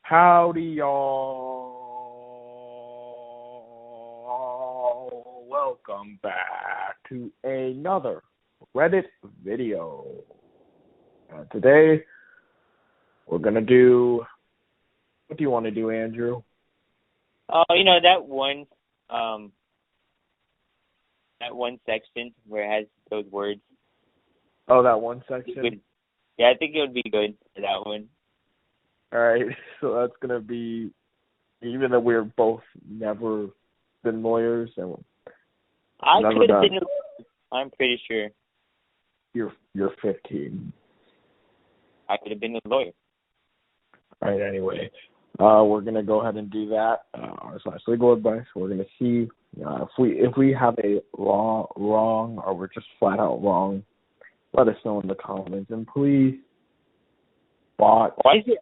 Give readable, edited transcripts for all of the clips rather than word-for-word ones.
Howdy, y'all. Welcome back to another Reddit video. Today, we're going to do... What do you want to do, Andrew? That one section where it has those words. Oh, that one section? Yeah, I think it would be good for that one. All right, so that's going to be, even though we're both never been lawyers, and I could have been, I'm pretty sure. You're 15. I could have been a lawyer. All right, anyway, we're going to go ahead and do that, /legal advice. We're going to see if we have a wrong or we're just flat out wrong. Let us know in the comments, and please, bots. Why is it?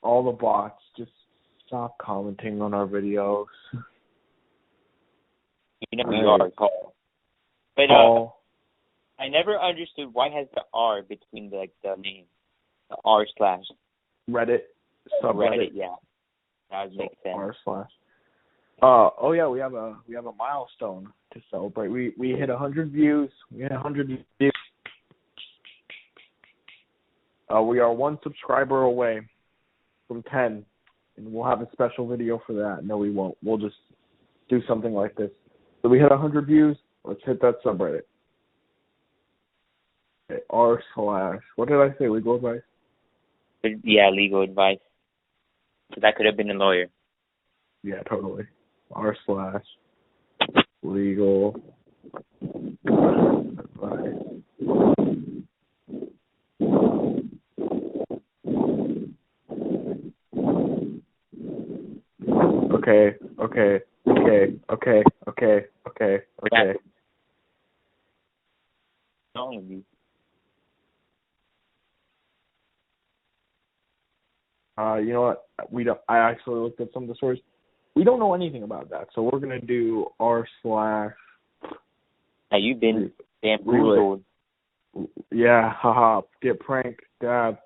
All the bots, just stop commenting on our videos. You know who you are, Paul. But Paul. I never understood why has the R between the name, the R/. Reddit, subreddit. Yeah, that would make sense. R/. Oh yeah, we have a milestone to celebrate. We hit 100 views. We hit 100 views. We are one subscriber away from 10, and we'll have a special video for that. No, we won't. We'll just do something like this. So we hit 100 views. Let's hit that subreddit. Okay, R/. What did I say? Legal advice? Yeah, legal advice. Because I could have been a lawyer. Yeah, totally. R/. legal advice. Okay. What's wrong with you? You know what? I actually looked at some of the stories. We don't know anything about that, so we're gonna do R/. Now you've been bamboozled. Yeah, haha. Get pranked, dab.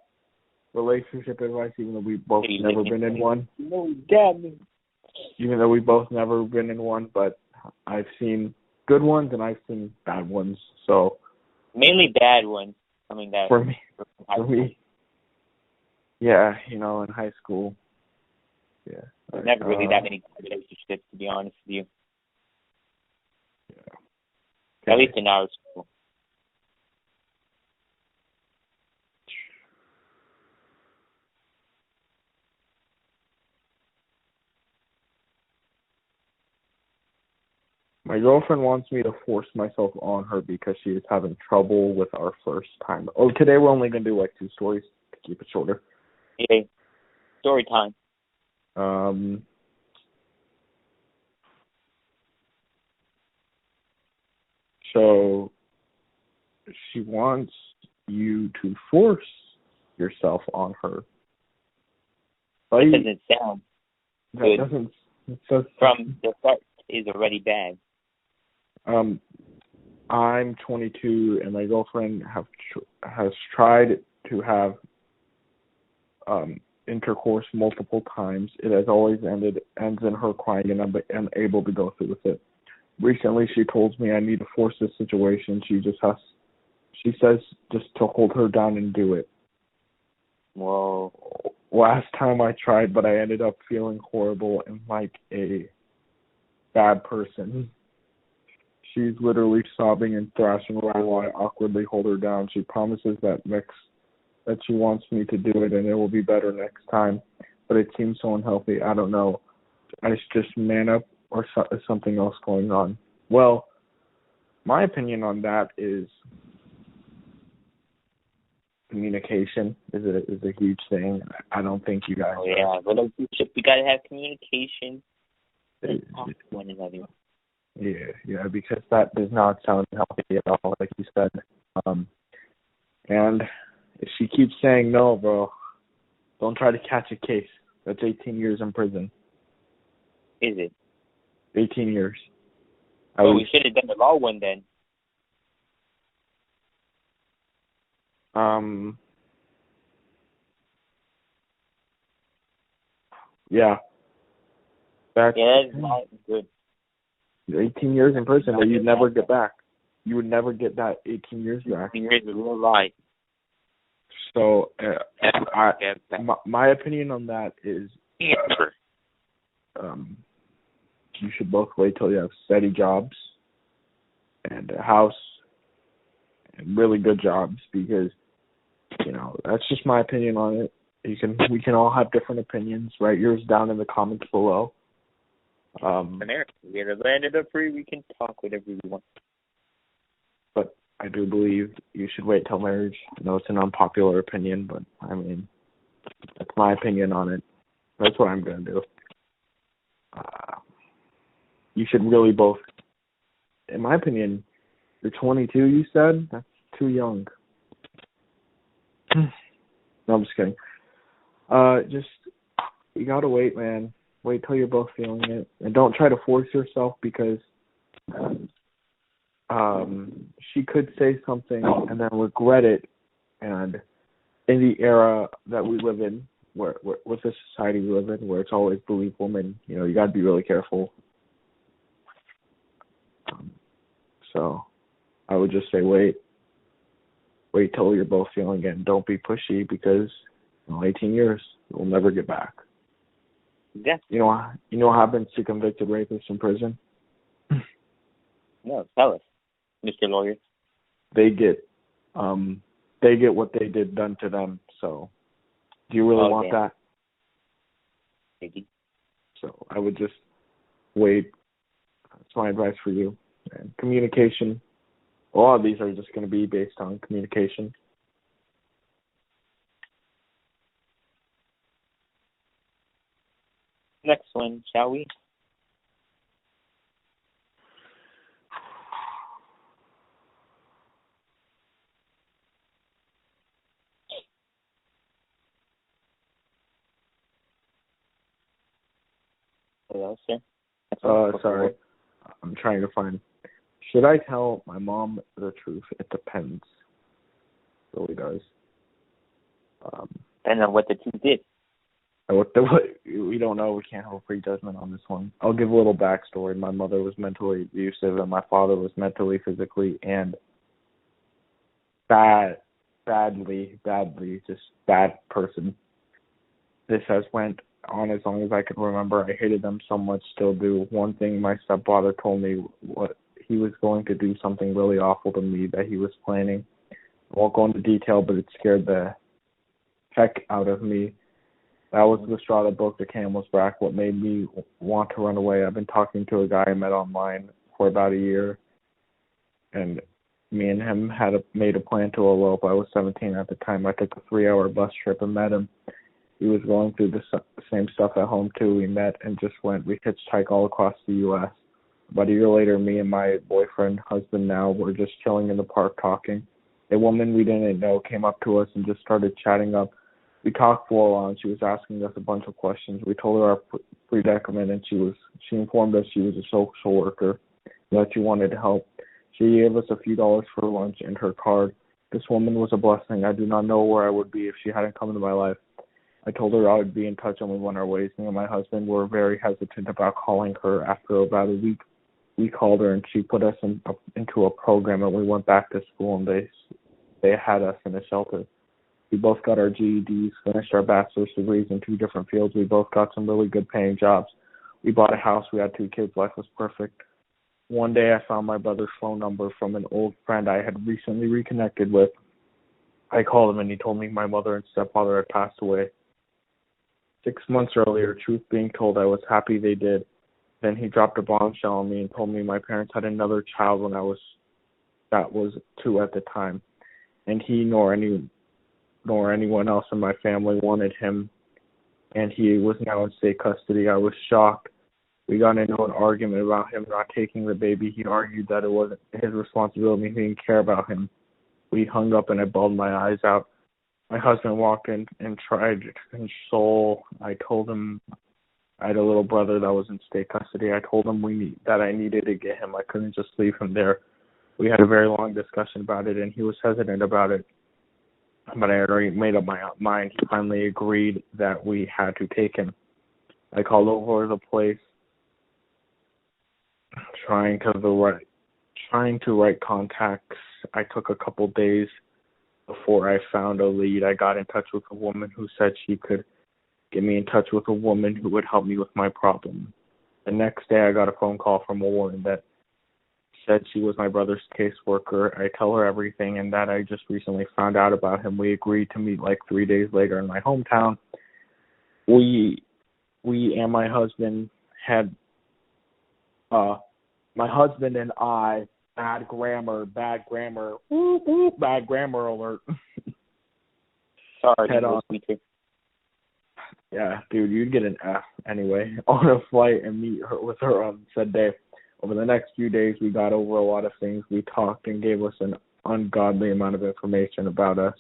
Relationship advice, even though we both never been in one. No, dab me. Even though we both never been in one, but I've seen good ones and I've seen bad ones. So mainly bad ones. I mean that for me. Yeah, in high school. Yeah. Never really that many relationships, to be honest with you. Yeah. Okay. At least in our school. My girlfriend wants me to force myself on her because she is having trouble with our first time. Oh, today we're only going to do 2 stories to keep it shorter. Yeah. Story time. So she wants you to force yourself on her. It doesn't sound good. From the start is already bad. I'm 22 and my girlfriend has tried to have intercourse multiple times. It has always ends in her crying, and I'm unable to go through with it. Recently, she told me I need to force this situation. She says just to hold her down and do it. Whoa. Last time I tried, but I ended up feeling horrible and like a bad person. She's literally sobbing and thrashing around while I awkwardly hold her down. She promises that she wants me to do it and it will be better next time, but it seems so unhealthy. I don't know. I should just man up, or is something else going on? Well, my opinion on that is communication is a huge thing. I don't think you guys. Oh yeah, but we gotta have communication. Talk to one another. Yeah, because that does not sound healthy at all, like you said. And if she keeps saying no, bro, don't try to catch a case. That's 18 years in prison. Is it? 18 years. Well, we should have done the law one then. Yeah. That's Yeah, that's not good. 18 years in prison that you'd never get back. You would never get that 18 years back. 18 years is a real lie. So, Never. my opinion on that is, Never. you should both wait till you have steady jobs and a house and really good jobs, because, that's just my opinion on it. We can all have different opinions. Write yours down in the comments below. America, we're the land of the free. We can talk whatever we want. But I do believe you should wait till marriage. I know it's an unpopular opinion, but I mean, that's my opinion on it. That's what I'm going to do. You should really both, in my opinion, you're 22, you said? That's too young. No, I'm just kidding. You got to wait, man. Wait till you're both feeling it. And don't try to force yourself, because she could say something and then regret it. And in the era that we live in, where with the society we live in, where it's always believe women, you got to be really careful. So I would just say wait till you're both feeling it, and don't be pushy, because 18 years you'll never get back. Yeah. You know what happens to convicted rapists in prison? No, tell us, Mr. Lawyer. They get what they did done to them. So, do you really want that? Maybe. So I would just wait. That's my advice for you. And communication. A lot of these are just going to be based on communication. Next one, shall we? Hello, sir. Sorry. I'm trying to find. Should I tell my mom the truth? It depends. It really does. Depends on what the two did. We don't know. We can't have a prejudgment on this one. I'll give a little backstory. My mother was mentally abusive, and my father was mentally, physically, and badly, just bad person. This has went on as long as I can remember. I hated them so much, still do. One thing my stepfather told me, what he was going to do something really awful to me that he was planning. I won't go into detail, but it scared the heck out of me. That was the straw that broke the camel's back, what made me want to run away. I've been talking to a guy I met online for about a year, and me and him made a plan to elope. I was 17 at the time. I took a 3-hour bus trip and met him. He was going through the same stuff at home, too. We met and just went. We hitchhiked all across the U.S. About a year later, me and my boyfriend, husband now, were just chilling in the park talking. A woman we didn't know came up to us and just started chatting up. We talked for a while, and she was asking us a bunch of questions. We told her our predicament, and she informed us she was a social worker, that she wanted to help. She gave us a few dollars for lunch and her card. This woman was a blessing. I do not know where I would be if she hadn't come into my life. I told her I would be in touch, and we went our ways. Me and my husband were very hesitant about calling her. After about a week, we called her, and she put us into a program, and we went back to school, and they had us in a shelter. We both got our GEDs, finished our bachelor's degrees in 2 different fields. We both got some really good paying jobs. We bought a house. We had 2 kids. Life was perfect. One day I found my brother's phone number from an old friend I had recently reconnected with. I called him, and he told me my mother and stepfather had passed away 6 months earlier. Truth being told, I was happy they did. Then he dropped a bombshell on me and told me my parents had another child when that was 2 at the time. And he nor anyone else in my family wanted him, and he was now in state custody. I was shocked. We got into an argument about him not taking the baby. He argued that it wasn't his responsibility. He didn't care about him. We hung up, and I bawled my eyes out. My husband walked in and tried to console. I told him I had a little brother that was in state custody. I told him that I needed to get him. I couldn't just leave him there. We had a very long discussion about it, and he was hesitant about it. But I had already made up my mind. He finally agreed that we had to take him. like all over the place, trying to write contacts. I took a couple days before I found a lead. I got in touch with a woman who said she could get me in touch with a woman who would help me with my problem. The next day I got a phone call from a woman that said she was my brother's caseworker. I tell her everything and that I just recently found out about him. We agreed to meet like 3 days later in my hometown. We and my husband had my husband and I, bad grammar, whoop, whoop, bad grammar alert. Sorry, Head on. Yeah, dude, you'd get an F anyway on a flight and meet her with her on said day. Over the next few days, we got over a lot of things. We talked and gave us an ungodly amount of information about us.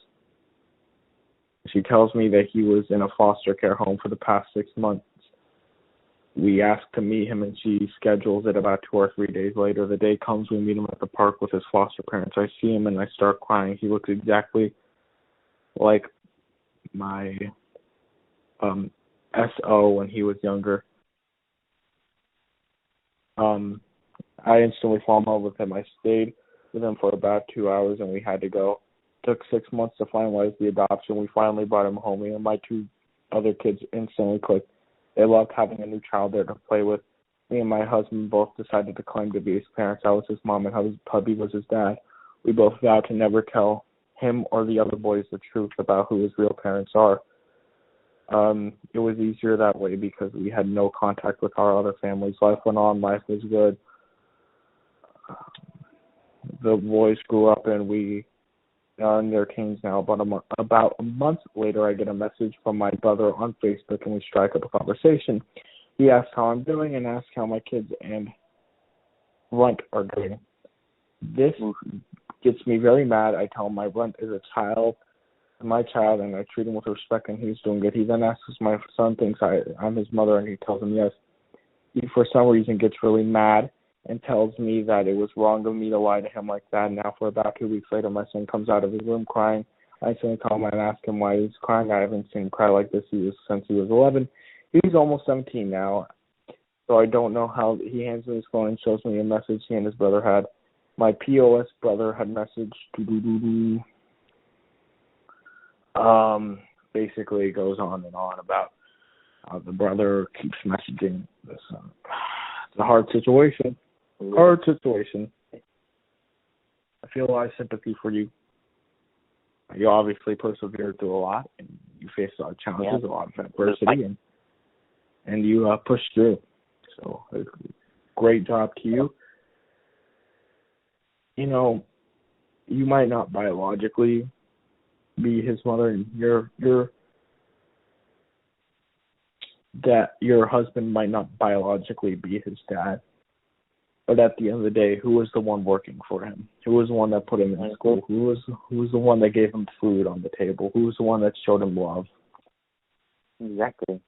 She tells me that he was in a foster care home for the past 6 months. We asked to meet him, and she schedules it about 2 or 3 days later. The day comes, we meet him at the park with his foster parents. I see him, and I start crying. He looks exactly like my SO when he was younger. I instantly fall in love with him. I stayed with him for about 2 hours, and we had to go. It took 6 months to finalize the adoption. We finally brought him home. Me and my 2 other kids instantly clicked. They loved having a new child there to play with. Me and my husband both decided to claim to be his parents. I was his mom, and hubby was his dad. We both vowed to never tell him or the other boys the truth about who his real parents are. It was easier that way because we had no contact with our other families. Life went on. Life was good. The boys grew up, and we are in their teens now. About a month later, I get a message from my brother on Facebook, and we strike up a conversation. He asks how I'm doing and asks how my kids and Runt are doing. This gets me very mad. I tell him my Runt is my child, and I treat him with respect, and he's doing good. He then asks if my son thinks I'm his mother, and he tells him yes. He, for some reason, gets really mad and tells me that it was wrong of me to lie to him like that. Now, for about 2 weeks later, my son comes out of his room crying. I instantly call him and ask him why he's crying. I haven't seen him cry like this since he was 11. He's almost 17 now, so I don't know how. He hands me his phone and shows me a message he and his brother had. My POS brother had messaged. Basically, it goes on and on about how the brother keeps messaging this. It's a hard situation. Hard situation. I feel a lot of sympathy for you. You obviously persevered through a lot, and you faced a lot of challenges, a lot of adversity, and you pushed through. So, great job to you. You know, you might not biologically be his mother, and that your husband might not biologically be his dad. But at the end of the day, who was the one working for him? Who was the one that put him in school? Who was the one that gave him food on the table? Who was the one that showed him love? Exactly.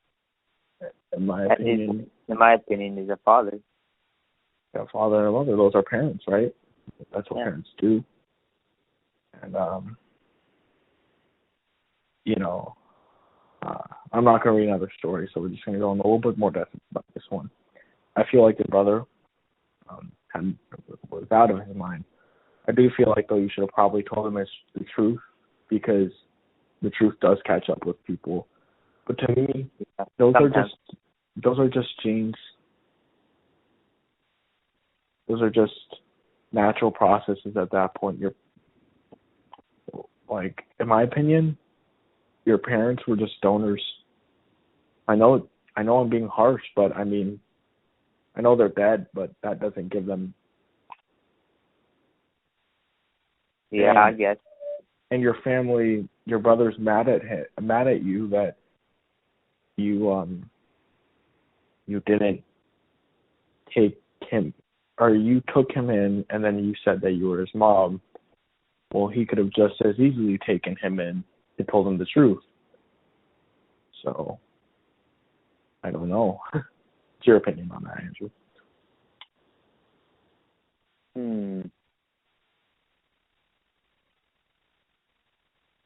In my opinion, is a father. A father and a mother, those are parents, right? That's what parents do. And I'm not going to read another story, so we're just going to go in a little bit more depth about this one. I feel like the brother was out of his mind. I do feel like, though, you should have probably told him the truth, because the truth does catch up with people. But to me, those are just genes. Those are just natural processes at that point. You're like, in my opinion, your parents were just donors. I know I'm being harsh, but I mean, I know they're dead, but that doesn't give them. Yeah, I guess. And your family, your brother's mad at you that you didn't take him, or you took him in, and then you said that you were his mom. Well, he could have just as easily taken him in and told him the truth. So, I don't know. What's your opinion on that, Andrew?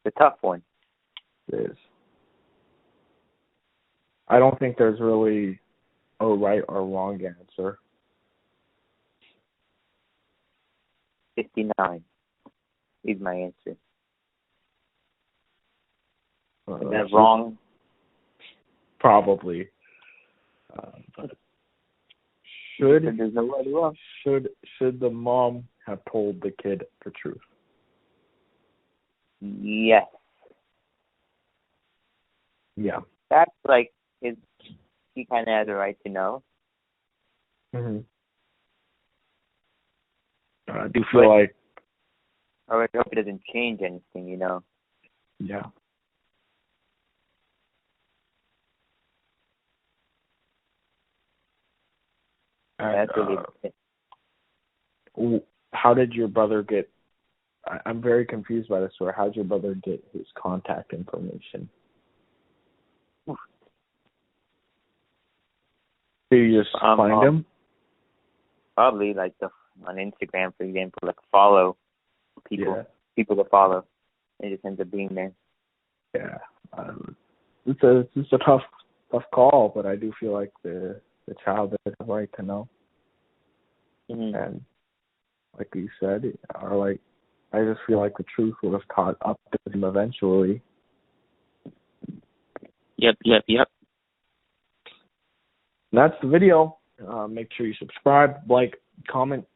It's a tough one. It is. I don't think there's really a right or wrong answer. 59 is my answer. Is that wrong? Probably. But There's no right or wrong. should the mom have told the kid the truth? Yes. Yeah. That's like he kind of has a right to know. Mhm. I do feel like. Or I hope it doesn't change anything, you know. Yeah. And, That's really how did your brother get? I'm very confused by this story. How did your brother get his contact information? Did you just find him? Probably like on Instagram, for example, like follow people to follow. It just ends up being there. Yeah, it's a tough call, but I do feel like the child has a right to know. Mm-hmm. And like you said, I just feel like the truth would have caught up to him eventually. Yep. And that's the video. Make sure you subscribe, like, comment,